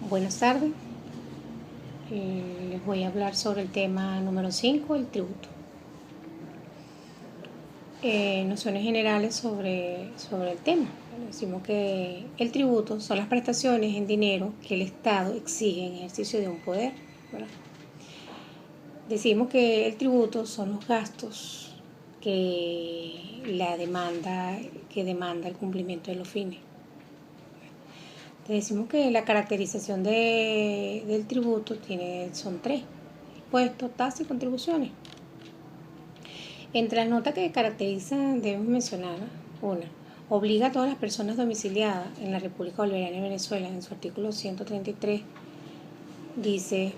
Buenas tardes. Les voy a hablar sobre el tema número 5, el tributo. Nociones generales sobre el tema. Decimos que el tributo son las prestaciones en dinero que el Estado exige en ejercicio de un poder, ¿verdad? Decimos que el tributo son los gastos que demanda el cumplimiento de los fines. Decimos que la caracterización del tributo son tres: impuestos, tasas y contribuciones. Entre las notas que caracterizan debemos mencionar una: obliga a todas las personas domiciliadas en la República Bolivariana de Venezuela. En su artículo 133 dice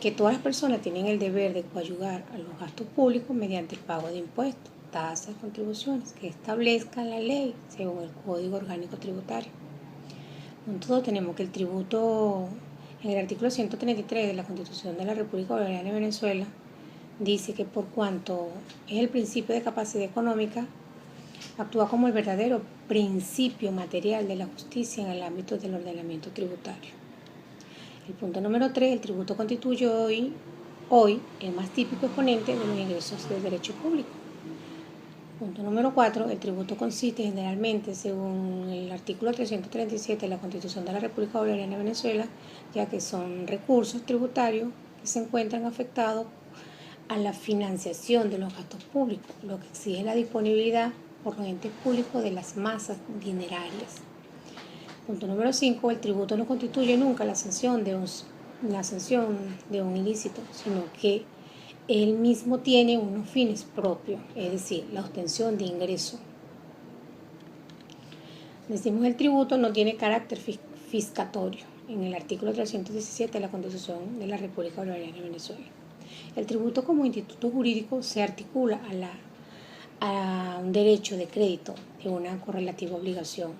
que todas las personas tienen el deber de coadyuvar a los gastos públicos mediante el pago de impuestos, tasas, contribuciones que establezca la ley según el Código Orgánico Tributario. Punto 2, tenemos que el tributo, en el artículo 133 de la Constitución de la República Bolivariana de Venezuela, dice que por cuanto es el principio de capacidad económica, actúa como el verdadero principio material de la justicia en el ámbito del ordenamiento tributario. El punto número 3, el tributo constituye hoy el más típico exponente de los ingresos del derecho público. Punto número 4, el tributo consiste generalmente, según el artículo 337 de la Constitución de la República Bolivariana de Venezuela, ya que son recursos tributarios que se encuentran afectados a la financiación de los gastos públicos, lo que exige la disponibilidad por los entes públicos de las masas dinerarias. Punto número 5, el tributo no constituye nunca la sanción de un ilícito, sino que él mismo tiene unos fines propios, es decir, la obtención de ingreso. Decimos el tributo no tiene carácter fiscatorio, en el artículo 317 de la Constitución de la República Bolivariana de Venezuela. El tributo como instituto jurídico se articula a un derecho de crédito de una correlativa obligación.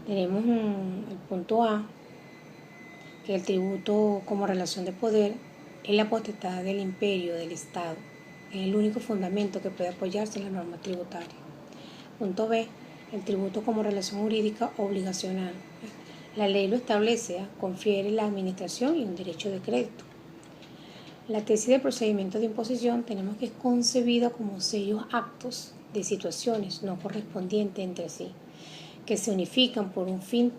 Tenemos el punto A, que el tributo como relación de poder es la potestad del imperio del Estado. Es el único fundamento que puede apoyarse en la norma tributaria. Punto B, el tributo como relación jurídica obligacional. La ley lo establece, confiere la administración y un derecho de crédito. La tesis de procedimiento de imposición tenemos que es concebida como sellos actos de situaciones no correspondientes entre sí, que se unifican por un fin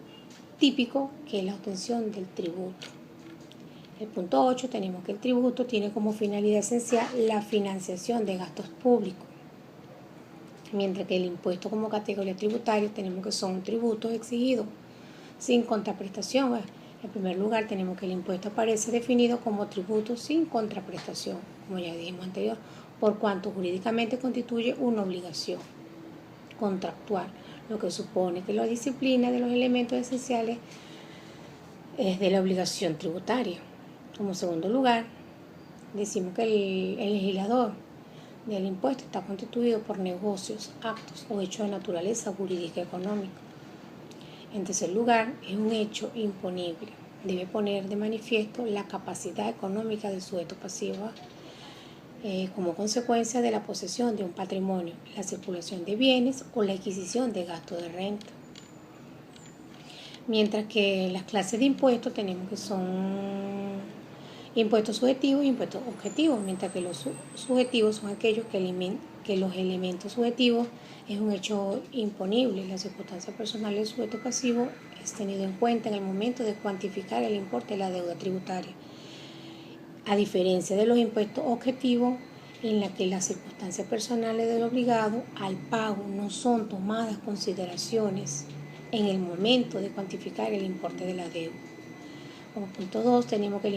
típico que es la obtención del tributo. El punto 8, tenemos que el tributo tiene como finalidad esencial la financiación de gastos públicos, mientras que el impuesto como categoría tributaria tenemos que son tributos exigidos sin contraprestación. En primer lugar, tenemos que el impuesto aparece definido como tributo sin contraprestación, como ya dijimos anterior, por cuanto jurídicamente constituye una obligación contractual, lo que supone que la disciplina de los elementos esenciales es de la obligación tributaria. Como segundo lugar, decimos que el legislador del impuesto está constituido por negocios, actos o hechos de naturaleza jurídica y económica. En tercer lugar, es un hecho imponible. Debe poner de manifiesto la capacidad económica del sujeto pasivo como consecuencia de la posesión de un patrimonio, la circulación de bienes o la adquisición de gastos de renta. Mientras que las clases de impuestos tenemos que son impuestos subjetivos y impuestos objetivos, mientras que los subjetivos son aquellos que los elementos subjetivos es un hecho imponible. La circunstancia personal del sujeto pasivo es tenido en cuenta en el momento de cuantificar el importe de la deuda tributaria, a diferencia de los impuestos objetivos, en la que las circunstancias personales del obligado al pago no son tomadas consideraciones en el momento de cuantificar el importe de la deuda. Como punto 2, tenemos los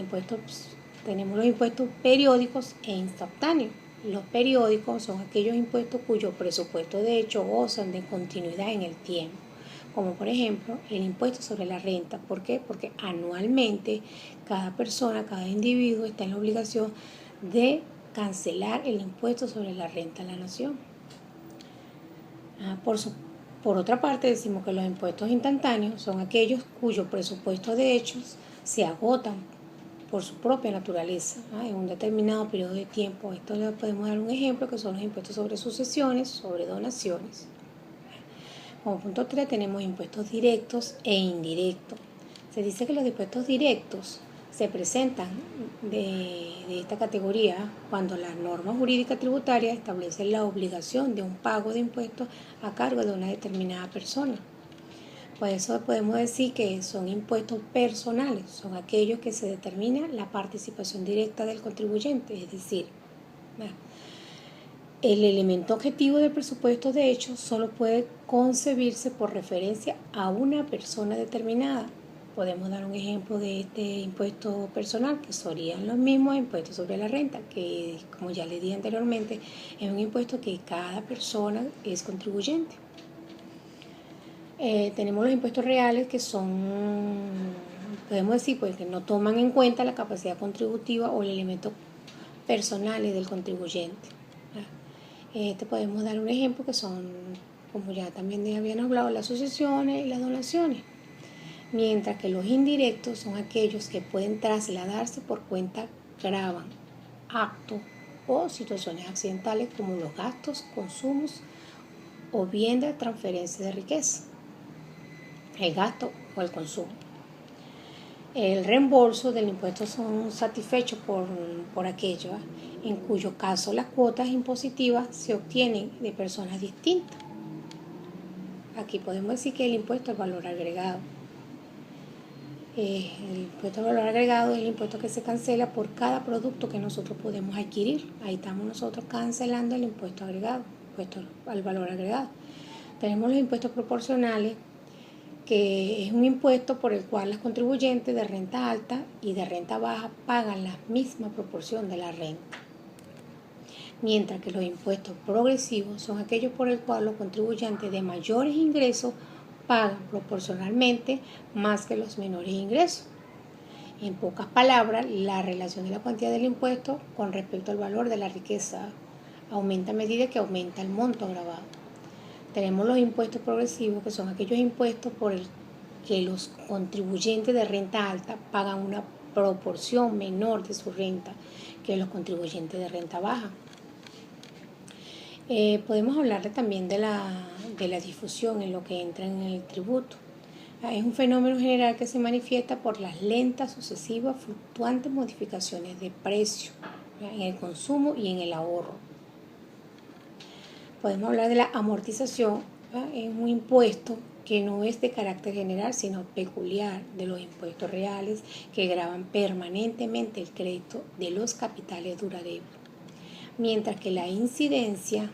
impuestos periódicos e instantáneos. Los periódicos son aquellos impuestos cuyo presupuesto de hecho gozan de continuidad en el tiempo, como por ejemplo el impuesto sobre la renta. ¿Por qué? Porque anualmente cada persona, cada individuo está en la obligación de cancelar el impuesto sobre la renta a la nación. Por otra parte, decimos que los impuestos instantáneos son aquellos cuyo presupuesto de hechos se agotan por su propia naturaleza, en un determinado periodo de tiempo. Esto le podemos dar un ejemplo, que son los impuestos sobre sucesiones, sobre donaciones. Como punto 3 tenemos impuestos directos e indirectos. Se dice que los impuestos directos se presentan de esta categoría cuando la norma jurídica tributaria establece la obligación de un pago de impuestos a cargo de una determinada persona. Por eso podemos decir que son impuestos personales, son aquellos que se determina la participación directa del contribuyente, es decir, el elemento objetivo del presupuesto de hecho solo puede concebirse por referencia a una persona determinada. Podemos dar un ejemplo de este impuesto personal, que serían los mismos impuestos sobre la renta, que como ya le dije anteriormente, es un impuesto que cada persona es contribuyente. Tenemos los impuestos reales, que son, podemos decir, pues, que no toman en cuenta la capacidad contributiva o el elemento personales del contribuyente. Podemos dar un ejemplo que son, como ya también habíamos hablado, las sucesiones y las donaciones. Mientras que los indirectos son aquellos que pueden trasladarse por cuenta gravan, actos o situaciones accidentales como los gastos, consumos o bien de transferencia de riqueza, el gasto o el consumo. El reembolso del impuesto son satisfechos por aquello, en cuyo caso las cuotas impositivas se obtienen de personas distintas. Aquí podemos decir que el impuesto al valor agregado. El impuesto al valor agregado es el impuesto que se cancela por cada producto que nosotros podemos adquirir. Ahí estamos nosotros cancelando el impuesto agregado, impuesto al valor agregado. Tenemos los impuestos proporcionales, que es un impuesto por el cual los contribuyentes de renta alta y de renta baja pagan la misma proporción de la renta. Mientras que los impuestos progresivos son aquellos por el cual los contribuyentes de mayores ingresos pagan proporcionalmente más que los menores ingresos. En pocas palabras, la relación de la cuantía del impuesto con respecto al valor de la riqueza aumenta a medida que aumenta el monto agravado. Tenemos los impuestos progresivos, que son aquellos impuestos por el que los contribuyentes de renta alta pagan una proporción menor de su renta que los contribuyentes de renta baja. Podemos hablarle también de la difusión en lo que entra en el tributo. Es un fenómeno general que se manifiesta por las lentas, sucesivas, fluctuantes modificaciones de precio en el consumo y en el ahorro. Podemos hablar de la amortización, es un impuesto que no es de carácter general, sino peculiar de los impuestos reales que gravan permanentemente el crédito de los capitales duraderos. Mientras que la incidencia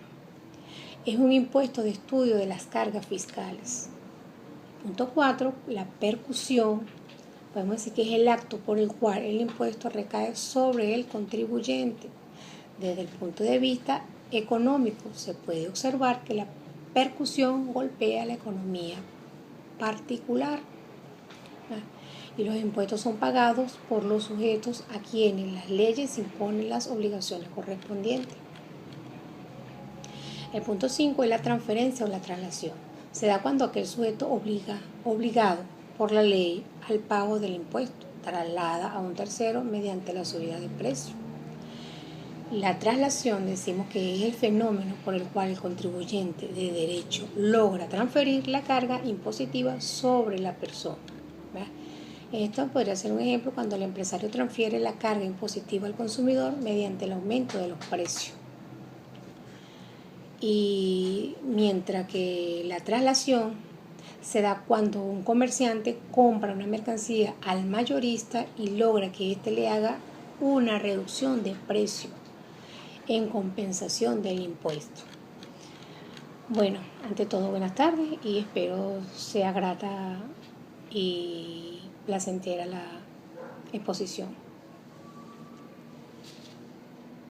es un impuesto de estudio de las cargas fiscales. Punto 4, la percusión, podemos decir que es el acto por el cual el impuesto recae sobre el contribuyente. Desde el punto de vista económico, se puede observar que la percusión golpea la economía particular y los impuestos son pagados por los sujetos a quienes las leyes imponen las obligaciones correspondientes. El punto 5 es la transferencia o la traslación. Se da cuando aquel sujeto obligado por la ley al pago del impuesto traslada a un tercero mediante la subida de precio. La traslación decimos que es el fenómeno por el cual el contribuyente de derecho logra transferir la carga impositiva sobre la persona. Esto podría ser un ejemplo cuando el empresario transfiere la carga impositiva al consumidor mediante el aumento de los precios. Y mientras que la traslación se da cuando un comerciante compra una mercancía al mayorista y logra que éste le haga una reducción de precio en compensación del impuesto. Bueno, ante todo, buenas tardes y espero sea grata y placentera la exposición.